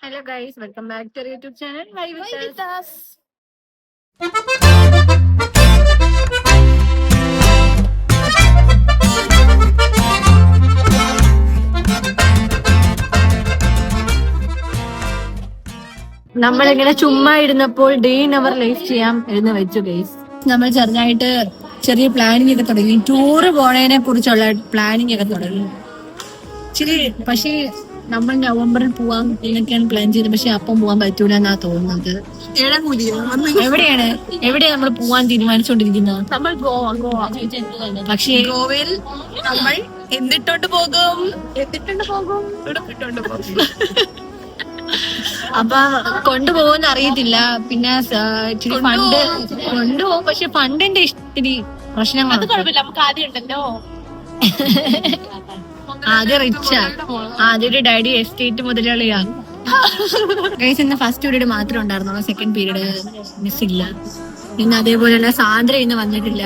Hello guys, welcome back to our YouTube channel. Why with us? നമ്മളിങ്ങനെ ചുമ്മാ ഇരുന്നപ്പോൾ day in our life ചെയ്യാം എന്ന് വെച്ചു ഗൈസ്. നമ്മൾ ചെറുതായിട്ട് ചെറിയ പ്ലാനിങ് ഒക്കെ തുടങ്ങി. ടൂറ് പോണതിനെ കുറിച്ചുള്ള പ്ലാനിങ് ഒക്കെ തുടങ്ങി. ഇച്ചിരി പക്ഷേ നമ്മൾ നവംബറിൽ പോവാം എന്നൊക്കെയാണ് പ്ലാൻ ചെയ്തത്. പക്ഷെ അപ്പം പോവാൻ പറ്റൂല എന്നാ തോന്നുന്നത്. എവിടെയാണ് നമ്മൾ പോവാൻ തീരുമാനിച്ചുകൊണ്ടിരിക്കുന്നത്? നമ്മൾ ഗോവ. പക്ഷേ ഗോവയിൽ നമ്മൾ എന്തിട്ടോണ്ട് പോകും? അപ്പൊ കൊണ്ടുപോകുന്ന അറിയത്തില്ല. പിന്നെ ഇച്ചിരി ഫണ്ട് കൊണ്ടുപോകും. പക്ഷെ ഫണ്ടിന്റെ ഇത്തിരി പ്രശ്നങ്ങൾ. നമുക്ക് ആദ്യം ഉണ്ടല്ലോ. ആദ്യം റിച്ചാ, ആദ്യം ഒരു ഡാഡി എസ്റ്റേറ്റ് മുതലാളിയാണ്. ഗൈസ് ഇന്ന് ഫസ്റ്റ് പീരീഡ് മാത്രമേ ഉണ്ടായിരുന്നുള്ളൂ. സെക്കൻഡ് പീരീഡ് മിസ്സില്ല. പിന്നെ അതേപോലെ തന്നെ സാന്ദ്ര ഇന്ന് വന്നിട്ടില്ല.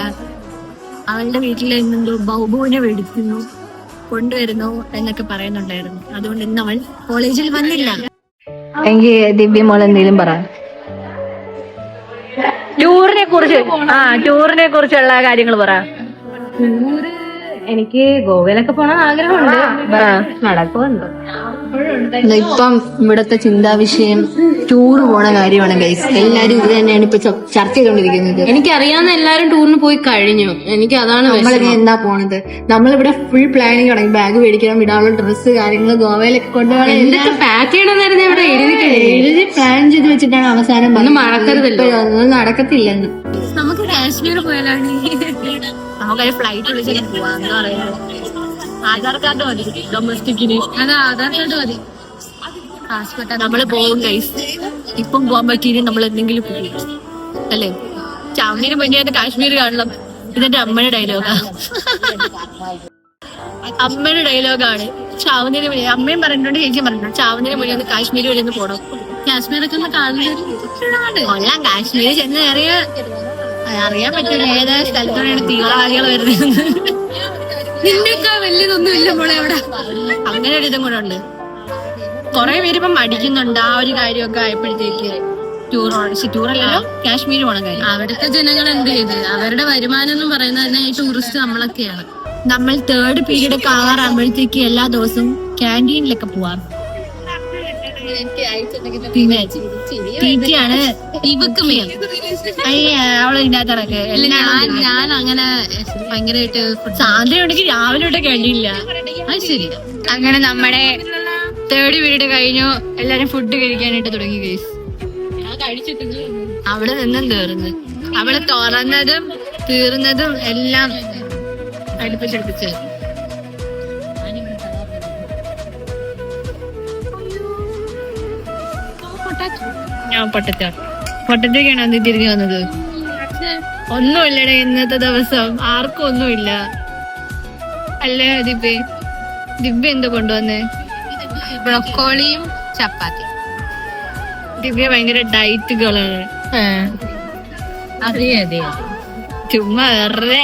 അവളുടെ വീട്ടിൽ ഇന്നെന്തോ ബൗബുവിനെ മേടിക്കുന്നു കൊണ്ടുവരുന്നു എന്നൊക്കെ പറയുന്നുണ്ടായിരുന്നു. അതുകൊണ്ട് ഇന്ന് അവൾ കോളേജിൽ വന്നില്ല. എങ്കിൽ ദിവ്യ മോൾ എന്തെങ്കിലും പറ. ടൂറിനെ കുറിച്ചുള്ള കാര്യങ്ങൾ പറ. ടൂറ് എനിക്ക് ഗോവയിലൊക്കെ പോകണം ആഗ്രഹമുണ്ട്. നടക്കുന്നുണ്ട്. ഇപ്പം ഇവിടത്തെ ചിന്താവിഷയം ടൂറ് പോണ കാര്യമാണ് ഗൈസ്. എല്ലാരും ഇത് തന്നെയാണ് ഇപ്പൊ ചർച്ച ചെയ്തോണ്ടിരിക്കുന്നത്. എനിക്കറിയാവുന്ന എല്ലാരും ടൂറിന് പോയി കഴിഞ്ഞു. എനിക്ക് അതാണ് നമ്മളിനി എന്നാ പോണത്? നമ്മളിവിടെ ഫുൾ പ്ലാനിങ് തുടങ്ങി. ബാഗ് മേടിക്കണം, ഇടാനുള്ള ഡ്രസ്സ്, കാര്യങ്ങൾ ഗോവയിലൊക്കെ കൊണ്ടുപോകണം. എന്തൊക്കെ പാക്ക് ചെയ്യണമെന്നായിരുന്നു ഇവിടെ എഴുതി പ്ലാൻ ചെയ്ത് വെച്ചിട്ടാണ് അവസാനം ഒന്നും മറക്കരുതല്ലോ. ഒന്നും നടക്കത്തില്ലെന്ന്. നമുക്ക് കാശ്മീർ പോയാലാണ്. നമുക്കൊരു ഫ്ലൈറ്റ് വിളിച്ചിട്ട് പോവാം എന്ന് പറയുന്നത്. ആധാർ കാർഡ് മതി ഡൊമസ്റ്റിക്കിന്. ആധാർ കാർഡ് മതി. നമ്മള് പോകും ഗൈസ്. ഇപ്പം പോകാൻ പറ്റിയിട്ട് നമ്മൾ എന്തെങ്കിലും പോകും അല്ലേ? ചാവുന്നതിന് മുന്നേ കാശ്മീർ കാണണം. ഇതെന്റെ അമ്മയുടെ ഡയലോഗാണ്. അമ്മയുടെ ഡയലോഗാണ്. ചാവുന്നതിന് മുന്നേ അമ്മയും പറഞ്ഞിട്ടുണ്ട്, ചേച്ചിയും പറഞ്ഞിട്ടുണ്ട്. ചാവുന്നതിന് മുന്നേ ഒന്ന് കാശ്മീർ വരെ ഒന്ന് പോകണം. കാശ്മീരൊക്കെ ഒന്ന് കാണുന്നത് കൊള്ളാം. കാശ്മീർ ചെന്ന് അറിയാൻ പറ്റില്ല ഏതാ സ്ഥലത്തോടെയാണ് തീവ്രവാദികൾ വരുന്നത്. നിന്നൊക്കെ വലിയതൊന്നും ഇല്ല മോളെ അവിടെ. അങ്ങനെ ഒരു ഇതും കൂടെ ഉണ്ട്. കുറെ പേര് ഇപ്പം മടിക്കുന്നുണ്ട് ആ ഒരു കാര്യമൊക്കെ ആയപ്പോഴത്തേക്ക്. ടൂറല്ലല്ലോ, കാശ്മീർ പോണ കാര്യം. അവിടുത്തെ ജനങ്ങൾ എന്ത് ചെയ്ത് അവരുടെ വരുമാനം എന്ന് പറയുന്നത് തന്നെ ഈ ടൂറിസ്റ്റ് നമ്മളൊക്കെയാണ്. നമ്മൾ തേർഡ് പീരീഡ് ഒക്കെ ആകാറാകുമ്പോഴത്തേക്ക് എല്ലാ ദിവസവും ക്യാൻറ്റീനിലൊക്കെ പോവാറ്. തീറ്റിയാണ് ഇവക്ക് മെയിൻ. അവള് ഇതിനകത്തിറക്ക്. ഞാൻ അങ്ങനെ ഭയങ്കരമായിട്ട് സാന്ദ്ര ഉണ്ടെങ്കിൽ രാവിലെ തൊട്ട് കഴിയില്ല. അത് ശരി. അങ്ങനെ നമ്മുടെ തേർഡ് പീരീഡ് കഴിഞ്ഞു. എല്ലാരും ഫുഡ് കഴിക്കാനായിട്ട് തുടങ്ങി ഗൈസ്. അവിടെ നിന്നും തീർന്ന് അവള് തുറന്നതും തീർന്നതും എല്ലാം അടുപ്പിച്ചടുപ്പിച്ച്. ഞാൻ പൊട്ടറ്റൊക്കെയാണ് അന്ന് തിരിഞ്ഞു വന്നത്. ഒന്നുമില്ലടേ ഇന്നത്തെ ദിവസം. ആർക്കും ഒന്നുമില്ല അല്ലേ? ദിവ്യ എന്ത് കൊണ്ടുവന്നേ? ബ്രൊക്കോളിയും ചപ്പാത്തി. ദിവ്യ ഭയങ്കര ഡയറ്റ് ഗേളാണ്. അതെ അതെ, ചുമ്മാ വെറുതെ.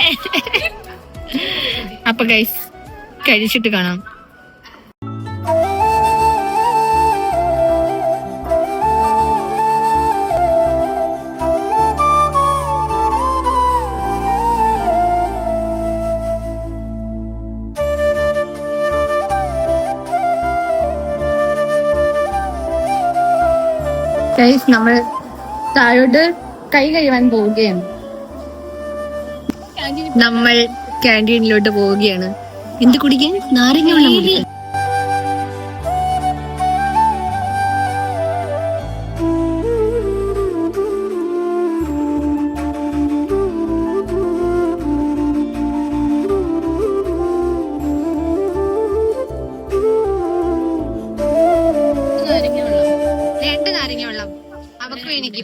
അപ്പൊ ഗൈസ് കഴിച്ചിട്ട് കാണാം. ഗൈസ് നമ്മൾ താഴോട്ട് കൈ കഴുകാൻ പോവുകയാണ്. നമ്മൾ ക്യാൻറ്റീനിലോട്ട് പോവുകയാണ്. എന്ത് കുടിക്കാൻ? നാരങ്ങ വെള്ളം കുടിക്കാൻ. എനിക്ക്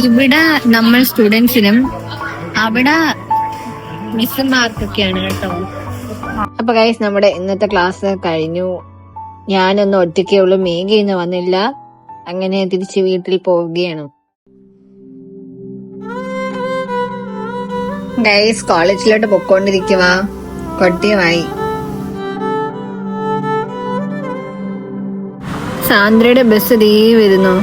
ഇവിടെ നമ്മൾ സ്റ്റുഡൻസിനും അവിടെ മിസ്സുമാർക്കൊക്കെയാണ് കേട്ടോ. അപ്പൊ ഗൈസ് നമ്മുടെ ഇന്നത്തെ ക്ലാസ് കഴിഞ്ഞു. ഞാനൊന്നും ഒറ്റയ്ക്കേ ഉള്ളൂ, മേഘ ഇന്ന് വന്നില്ല. അങ്ങനെ തിരിച്ച് വീട്ടിൽ പോവുകയാണ്. ഗൈസ് കോളേജിലോട്ട് പൊക്കോണ്ടിരിക്കുക, കൊട്ടിയമായി. സാന്ദ്രയുടെ ബസ് ദേ വരുന്നു.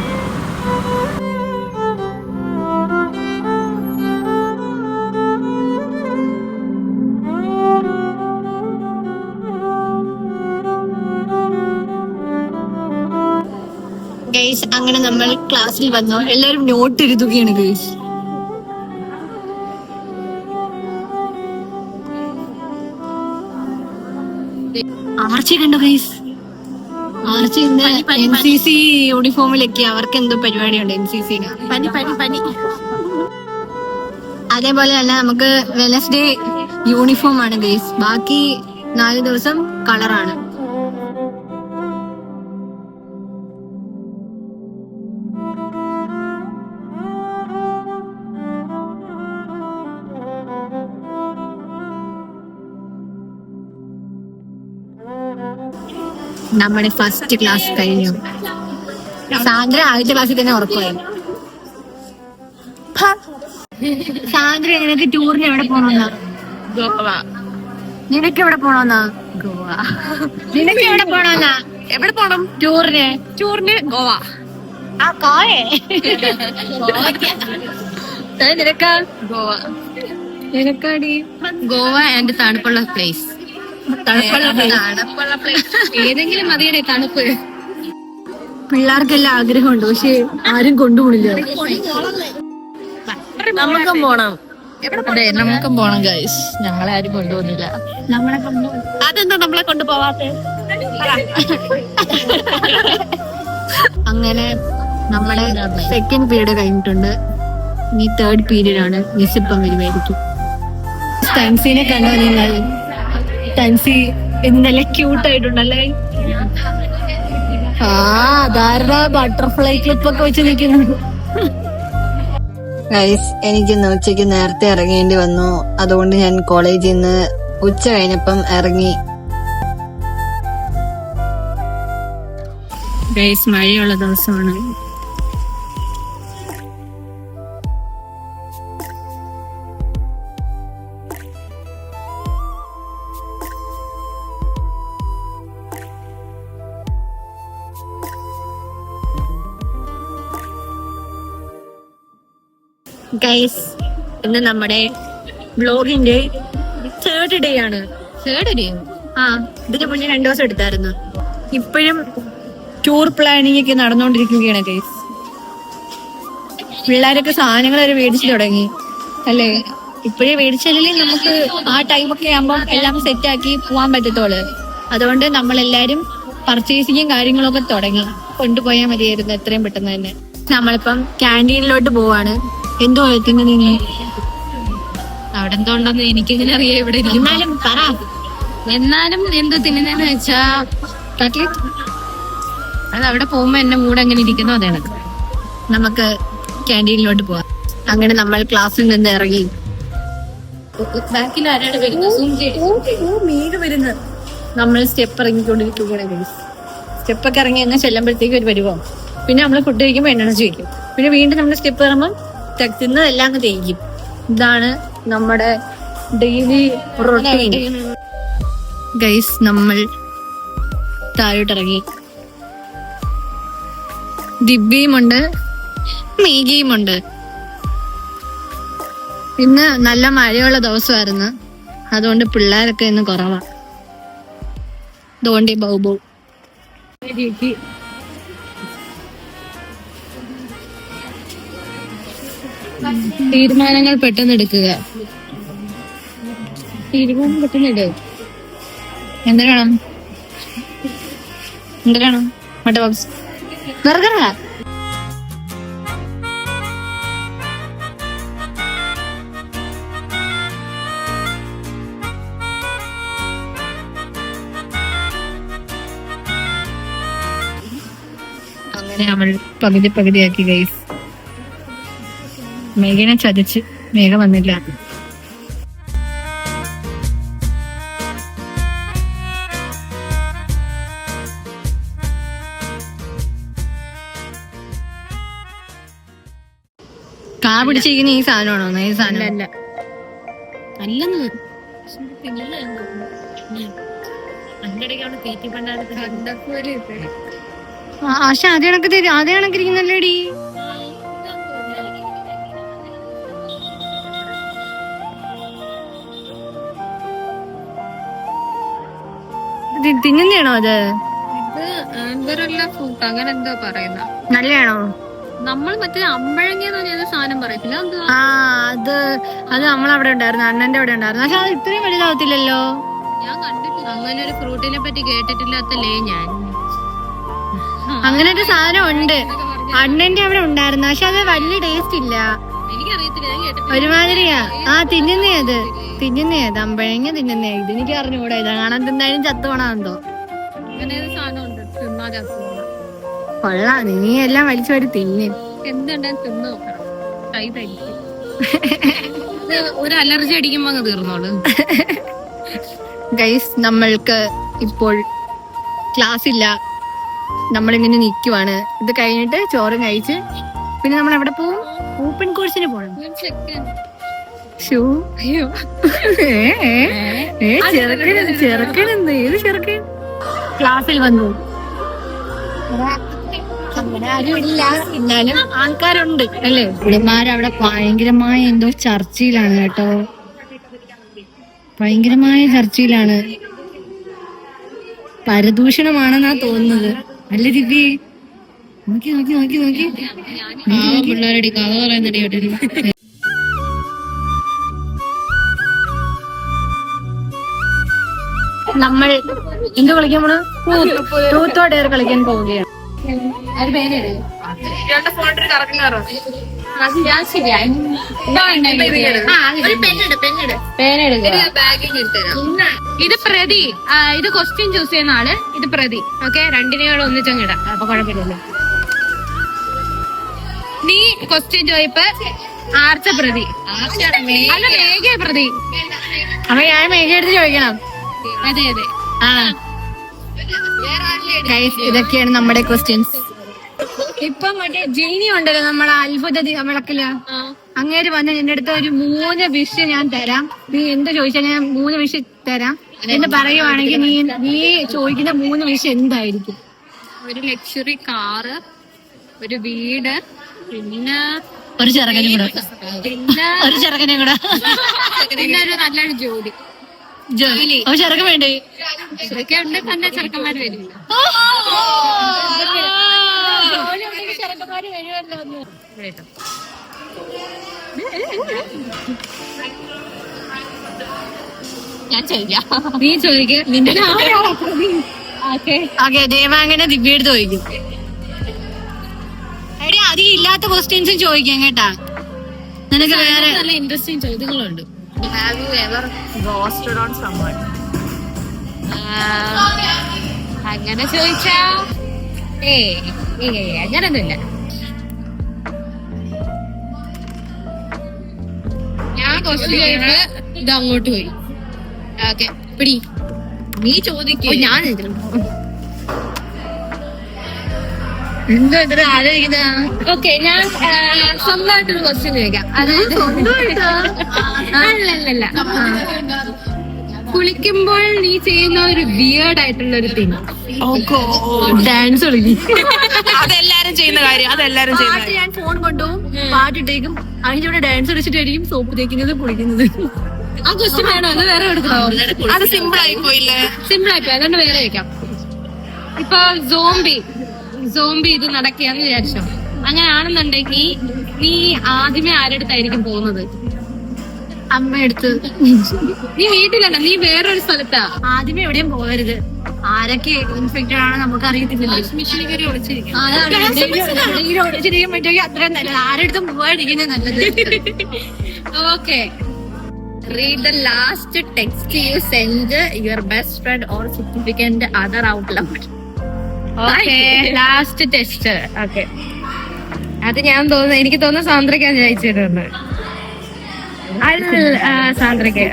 ഗൈസ് അങ്ങനെ നമ്മൾ ക്ലാസ്സിൽ വന്നു. എല്ലാവരും നോട്ട് എഴുതുകയാണ് ഗൈസ്. ആർച്ചി കണ്ടോ ഗൈസ്? ആർച്ചി ഇന്ന് NCC യൂണിഫോമിലൊക്കെ അവർക്ക് എന്തോ പരിപാടിയുണ്ട് NCC. പനി. അതേപോലെ തന്നെ നമുക്ക് വെനസ്ഡേ യൂണിഫോം ആണ് ഗൈസ്. ബാക്കി 4 ദിവസം കളറാണ്. നമ്മുടെ ഫസ്റ്റ് ക്ലാസ് കഴിഞ്ഞു. സാന്ദ്ര ആദ്യത്തെ ക്ലാസ്സിൽ തന്നെ ഉറപ്പായി. സാന്ദ്ര നിനക്ക് ടൂറിന് എവിടെ പോണോന്നാ? ഗോവ. നിനക്ക് എവിടെ പോണോന്നാ? ഗോവ. നിനക്ക് എവിടെ പോണോന്നാ? എവിടെ പോണം? ടൂറിന് ഗോവ. ആ കോയെ നിനക്കാ? ഗോവ. നിനക്കാടി? ഗോവ ആൻഡ് തണുപ്പുള്ള പ്ലേസ്. തണുപ്പുള്ള പ്ലേസ് ഏതെങ്കിലും മതിയുടെ തണുപ്പ്. പിള്ളേർക്കെല്ലാം ആഗ്രഹമുണ്ട്, പക്ഷെ ആരും കൊണ്ടുപോണില്ല. നമുക്കും പോണം. അതെ, നമുക്കും പോണം ഗൈസ്. ഞങ്ങളെ ആരും കൊണ്ടുപോകുന്നില്ല. നമ്മളെ കൊണ്ടു അതെന്താ നമ്മളെ കൊണ്ടുപോവാത്തെ? അങ്ങനെ നമ്മുടെ സെക്കൻഡ് പീരീഡ് കഴിഞ്ഞിട്ടുണ്ട്. ഇനി തേർഡ് പീരീഡ് ആണ്. മിസ് ഇപ്പം വരുമായിരിക്കും. ടൻസിനെ കണ്ടോ നിങ്ങൾ? ടൻസി നല്ല ക്യൂട്ടായിട്ടുണ്ടല്ലേ? അതാരുടെ ബട്ടർഫ്ലൈ ക്ലിപ്പൊക്കെ വെച്ച് നിൽക്കുന്നു. ഗൈസ് എനിക്കിന്ന് ഉച്ചയ്ക്ക് നേരത്തെ ഇറങ്ങേണ്ടി വന്നു. അതുകൊണ്ട് ഞാൻ കോളേജിൽ നിന്ന് ഉച്ച കഴിഞ്ഞപ്പം ഇറങ്ങി. ഗൈസ് മഴയുള്ള ദിവസമാണ്. ഗൈസ് ഇന്ന് നമ്മുടെ വ്ലോഗിന്റെ തേർഡ് ഡേ ആണ്. Third day? ആ, ഇതിന് മുന്നേ 2 ദിവസം എടുത്തായിരുന്നു. ഇപ്പോഴും ടൂർ പ്ലാനിങ് ഒക്കെ നടന്നുകൊണ്ടിരിക്കുകയാണ് ഗൈസ്. പിള്ളേരൊക്കെ സാധനങ്ങൾ വരെ മേടിച്ചു തുടങ്ങി അല്ലേ? ഇപ്പോഴേ മേടിച്ചാലേ നമുക്ക് ആ ടൈമൊക്കെ ആകുമ്പോൾ എല്ലാം സെറ്റാക്കി പോവാൻ പറ്റത്തുള്ളൂ. അതുകൊണ്ട് നമ്മളെല്ലാരും പർച്ചേസിങ്ങും കാര്യങ്ങളൊക്കെ തുടങ്ങി. കൊണ്ടുപോയാൽ മതിയായിരുന്നു എത്രയും പെട്ടെന്ന് തന്നെ. നമ്മളിപ്പം ക്യാൻറ്റീനിലോട്ട് പോവാണ്. എന്തോ തിന്നു അവിടെ എന്തോ ഉണ്ടെന്ന് എനിക്കിങ്ങനെ അറിയാം. ഇവിടെ എന്നാലും പറ. എന്നാലും എന്തോ തിന്നുന്നതെന്ന് വെച്ചാ കട്ട്ലറ്റ്. അത് അവിടെ പോകുമ്പോ എന്റെ മൂഡ് അങ്ങനെ ഇരിക്കുന്നു. അതാണ്. നമുക്ക് ക്യാൻറ്റീനിലോട്ട് പോവാം. അങ്ങനെ നമ്മൾ ക്ലാസ്സിൽ നിന്ന് ഇറങ്ങി. ബാക്കിൽ ആരാണ് വരുന്നത്? നമ്മൾ സ്റ്റെപ്പ് ഇറങ്ങിക്കൊണ്ടിരിക്കുകയാണ്. സ്റ്റെപ്പൊക്കെ ഇറങ്ങി അങ്ങ് ചെല്ലുമ്പോഴത്തേക്ക് ഒരു പരിവാവും. പിന്നെ നമ്മൾ ഫുഡ് കഴിക്കുമ്പോൾ എണ്ണ ചോദിക്കും. പിന്നെ വീണ്ടും നമ്മൾ സ്റ്റെപ്പ് കയറുമ്പോൾ തിന്നതെല്ലാം അങ്ങ് തേക്കും. ഇതാണ് നമ്മുടെ ഡെയിലി റൊട്ടീൻ. ഗൈസ് നമ്മൾ താഴോട്ടിറങ്ങി. ദിവ്യയുമുണ്ട്, മേഘയുമുണ്ട്. ഇന്ന് നല്ല മഴയുള്ള ദിവസമായിരുന്നു. അതുകൊണ്ട് പിള്ളേരൊക്കെ ഇന്ന് കുറവാ. അതുകൊണ്ട് ബൗബോ തീരുമാനങ്ങൾ പെട്ടെന്ന് എടുക്കുക. തീരുമാനം പെട്ടെന്ന് എടുക്കുക. എന്തിനാണ് മറ്റേ ബോക്സ് ബർഗറാ? അങ്ങനെ നമ്മൾ പകുതിയാക്കി ഗൈസ്. മേഘനെ ചതിച്ച് മേഘ വന്നില്ല. കാ പിടിച്ചിരിക്കുന്ന ഈ സാധനമാണോ? ഈ സാധനം അല്ല അല്ലെന്ന് പക്ഷെ അതേ കണക്ക് തരും, അതേ കണക്കിരിക്കുന്നല്ലേടി. തിന്നുന്നതാണോ അത്? ഇത് ആംബറല്ല ഫ്രൂട്ട് അങ്ങനെ എന്തോ പറയുന്ന. നല്ലതാണോ? നമ്മൾ മറ്റേ അമ്പഴങ്ങിയെന്ന് പറഞ്ഞ സാധനം പറയത്തില്ല. ആ അത് നമ്മളവിടെ ഉണ്ടായിരുന്നു, അണ്ണന്റെ അവിടെ ഉണ്ടായിരുന്നു. പക്ഷെ അത് ഇത്രയും വലുതാവത്തില്ലല്ലോ. ഞാൻ കണ്ടിട്ടില്ല അങ്ങനെ ഒരു ഫ്രൂട്ടിനെ പറ്റി, കേട്ടിട്ടില്ലാത്തല്ലേ ഞാൻ. അങ്ങനെ ഒരു സാധനം ഉണ്ട്, അണ്ണന്റെ അവിടെ ഉണ്ടായിരുന്നു. പക്ഷെ അത് വലിയ ടേസ്റ്റ് ഇല്ല, എനിക്കറിയത്തില്ല, ഞാൻ കേട്ടിട്ടില്ല. ഒരുമാതിരിയാ. തിന്നുന്നേ അത് അമ്പഴങ്ങ തിന്നുന്നേ. ഇതെനിക്ക് അറിഞ്ഞൂടാ, ഇതാ കാണാൻ തിന്നാലും ചത്തുപോണെന്തോ. അങ്ങനെ ഒരു സാധനം ഉണ്ട്, തിന്നാ ചത്തു. കൊള്ളാം, നീ എല്ലാം വലിച്ചു വരി തിന്നു. എന്തുണ്ടെന്ന് തിന്ന് നോക്കണം, കൈ തരിക്കും. ഒരു അലർജി അടിക്കുമ്പോ അങ്ങ് തീർന്നോളൂ. ഗൈസ്, നമ്മൾക്ക് ഇപ്പോൾ ക്ലാസ് ഇല്ല, നമ്മളിങ്ങനെ നിക്കുവാണ്. ഇത് കഴിഞ്ഞിട്ട് ചോറും കഴിച്ച് പിന്നെ നമ്മൾ എവിടെ പോവും? ഓപ്പൺ കോഴ്സിന് പോണം. ചെറുക്കനെന്ത്? ഏത് ചെറുക്കൻ? ക്ലാസ്സിൽ വന്നു. അങ്ങനെ ആരും ഇല്ല, എന്നാലും ആൾക്കാരുണ്ട് അല്ലേ? ഇവിടെമാരവിടെ ഭയങ്കരമായ എന്തോ ചർച്ചയിലാണ് കേട്ടോ, ഭയങ്കരമായ ചർച്ചയിലാണ്. പരദൂഷണമാണെന്നാ തോന്നുന്നത്. അല്ല ദിവ്യ, നോക്കി നോക്കി നോക്കി നോക്കി പിള്ളേരടി കഥ പറയുന്നടി കേട്ടില്ല. നമ്മൾ എന്ത് കളിക്കാൻ പോണ? ട്രൂത്ത് ഓർ ഡെയർ കളിക്കാൻ പോവുകയാണ്. ഇത് പ്രതി, ഇത് ക്വസ്റ്റ്യൻ ചൂസ് ചെയ്യുന്ന ആള്, ഇത് പ്രതി. ഓക്കെ, രണ്ടിനെയും ഒന്നിച്ചങ്ങിടാം, അപ്പൊ കുഴപ്പമില്ലല്ലോ. നീ ക്വസ്റ്റ്യൻ ചോദിപ്പ് ആർച്ച പ്രതി, അല്ല മേഘ പ്രതി. അപ്പൊ ഞാൻ മേഘ എടുത്ത് ചോദിക്കണം. അതെ അതെ. ഇതൊക്കെയാണ് നമ്മുടെ ക്വസ്റ്റ്യൻസ്. ഇപ്പൊ മറ്റേ ജെയിനി ഉണ്ടല്ലോ നമ്മളെ അത്ഭുത വിളക്കില്, അങ്ങേര് വന്ന് എന്റെ അടുത്ത് ഒരു 3 വിഷ് ഞാൻ തരാം, നീ എന്ത് ചോദിച്ചാൽ ഞാൻ 3 വിഷ് തരാം എന്ന് പറയുവാണെങ്കിൽ നീ ചോദിക്കുന്ന 3 വിഷ് എന്തായിരിക്കും? ഒരു ലക്ഷറി കാറ്, ഒരു വീട്, പിന്നെ ഒരു ചെറുക്കനും കൂടെ, പിന്നെ ഒരു ചെറുക്കനും കൂടെ, പിന്നെ ഒരു നല്ലൊരു ജോലി. ഒരു ചെറുക്കൻ വേണ്ടേ? ഇതൊക്കെ ഉണ്ട്, തന്നെ ചെറുക്കന്മാര് വരില്ല. ഞാൻ ചോദിക്കാം, നീ ചോദിക്ക. നിന്റെ ദേവാങ്ങനെ ദിവ്യ എടുത്ത് ചോദിക്കും. എടി അധികം ഇല്ലാത്ത ക്വസ്റ്റ്യൻസും ചോദിക്കാം കേട്ടാ, നിനക്ക് വേറെ നല്ല ഇൻട്രസ്റ്റിംഗ് ചോദ്യങ്ങളുണ്ട്. Have you ever ghosted on someone? അങ്ങനെ ചോദിച്ചാ അങ്ങനൊന്നുമില്ല. ഞാൻ ക്വസ്റ്റ്യൻ ചെയ്യുമ്പോ ഇത് അങ്ങോട്ട് പോയി. ഓക്കെ, പിടി, നീ ചോദിക്കോ. ഞാൻ എന്തോ ഇത്ര ആലോചിക്കുന്ന. ഓക്കെ, ഞാൻ സ്വന്തമായിട്ടൊരു ക്വസ്റ്റ്യൻ ചോദിക്കാം. അതായത് അല്ലല്ല, കുളിക്കുമ്പോൾ നീ ചെയ്യുന്ന ഒരു വിയേർഡ് ആയിട്ടുള്ള ഒരു തിങ്. ഡാൻസ് കളിക്കും. അതെല്ലാരും ചെയ്യുന്ന കാര്യം, അതെല്ലാരും ചെയ്യുന്ന കാര്യം. ഞാൻ ഫോൺ കൊണ്ടുപോകും, പാട്ടിട്ടേക്കും, അതിന്റെ കൂടെ ഡാൻസ് കളിച്ചിട്ടായിരിക്കും സോപ്പ് തേക്കുന്നത്, കുളിക്കുന്നത്. ആ ക്വസ്റ്റ്യൻ വേണോ? അത് വേറെ എടുക്കണോ? അത് സിമ്പിൾ ആയി പോയില്ലേ? സിമ്പിൾ ആയിപ്പോയി, അതുകൊണ്ട് വേറെ വെക്കാം. ഇപ്പൊ സോംബി ഇത് നടക്കുകയെന്ന് വിചാരിച്ചോ. അങ്ങനെയാണെന്നുണ്ടെങ്കിൽ നീ ആദ്യമേ ആരെടുത്തായിരിക്കും പോകുന്നത്? അമ്മയെടുത്ത്. നീ വീട്ടിലല്ല, നീ വേറൊരു സ്ഥലത്താ. ആദ്യമേ എവിടെയും പോകരുത്, ആരൊക്കെ ഇൻഫെക്റ്റഡ് ആണ് നമുക്ക് അറിയത്തില്ലല്ലോ. ഒളിച്ചിരിക്കാൻ പറ്റുമെങ്കിൽ അത്രയും നല്ലത്, ആരെടുത്തും പോകാതിരിക്കുന്നത് നല്ലത്. Okay, read the last text you send your best friend or significant other out loud. Okay, last text. Okay. അത് എനിക്ക് തോന്നുന്നു സാന്ദ്രയ്ക്കാണ് ജയിച്ചിട്ടുണ്ട്. സാന്ദ്രയ്ക്ക്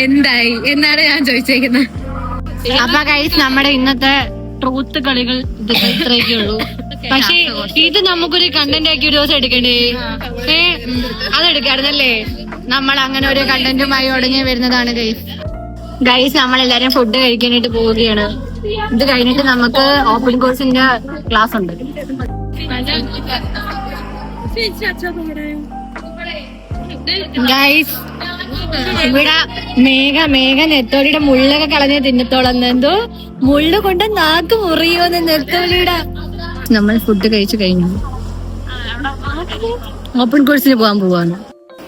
എന്തായി എന്നാണ് ഞാൻ ചോദിച്ചേക്കുന്നത്. അപ്പൊ ഗൈസ് നമ്മുടെ ഇന്നത്തെ ട്രൂത്ത് കളികൾ ഇത്രയൊക്കെ ഉള്ളൂ. പക്ഷെ ഇത് നമുക്കൊരു കണ്ടന്റ് ആക്കി ഒരു ദിവസം എടുക്കണ്ടേ? അതെടുക്കാറുന്നല്ലേ? നമ്മൾ അങ്ങനെ ഒരു കണ്ടന്റുമായി ഉടനെ വരുന്നതാണ് ഗൈസ്. നമ്മളെല്ലാരും ഫുഡ് കഴിക്കാനായിട്ട് പോവുകയാണ്. ഇത് കഴിഞ്ഞിട്ട് നമുക്ക് ഓപ്പൺ കോഴ്സിന്റെ ക്ലാസ് ഉണ്ട്. ഗൈസ് ഇവിടെ മേഘ നെത്തോലിയുടെ മുള്ളൊക്കെ കളഞ്ഞ് തിന്നത്തോളന്ന്. എന്തോ മുള്ളു കൊണ്ട് നാക്ക് മുറിയോന്ന് നെത്തോലിയുടെ. നമ്മൾ ഫുഡ് കഴിച്ചു കഴിഞ്ഞു. ഓപ്പൺ കോഴ്സിന് പോകാൻ പോവാണ്.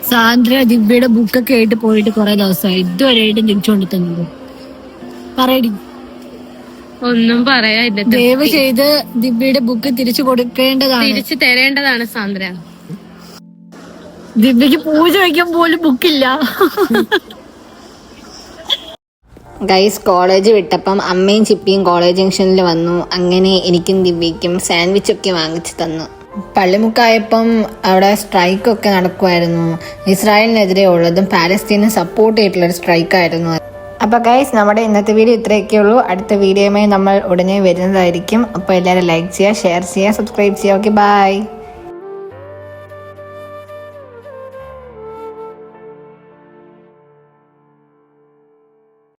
സാന്ദ്ര ദിവ്യയുടെ ബുക്കൊക്കെ ആയിട്ട് പോയിട്ട് കുറെ ദിവസമായി. ഇതുവരെയായിട്ടും തിരിച്ചുകൊണ്ട് തന്നത്. പറയടി. ഒന്നും പറയാനില്ല. ദയവ് ചെയ്ത് ദിവ്യയുടെ ബുക്ക് തിരിച്ചു കൊടുക്കേണ്ടതാണ്. തിരിച്ചു തരേണ്ടതാണ് സാന്ദ്ര. ദിവ്യക്ക് പൂജ വയ്ക്കാൻ പോലും ബുക്കില്ല. ഗൈസ് കോളേജ് വിട്ടപ്പം അമ്മയും ചിപ്പിയും കോളേജ് ജംഗ്ഷനിൽ വന്നു. അങ്ങനെ എനിക്കും ദിവ്യയ്ക്കും സാൻഡ്വിച്ചൊക്കെ വാങ്ങിച്ചു തന്നു. പള്ളിമുക്കായപ്പം അവിടെ സ്ട്രൈക്കൊക്കെ നടക്കുമായിരുന്നു. ഇസ്രായേലിനെതിരെ ഉള്ളതും പാലസ്തീനെ സപ്പോർട്ട് ചെയ്തിട്ടുള്ളൊരു സ്ട്രൈക്കായിരുന്നു. അപ്പോൾ ഗൈസ് നമ്മുടെ ഇന്നത്തെ വീഡിയോ ഇത്രയൊക്കെ ഉള്ളൂ. അടുത്ത വീഡിയോയുമായി നമ്മൾ ഉടനെ വരുന്നതായിരിക്കും. അപ്പോൾ എല്ലാവരും ലൈക്ക് ചെയ്യുക, ഷെയർ ചെയ്യുക, സബ്സ്ക്രൈബ് ചെയ്യുക. Okay bye.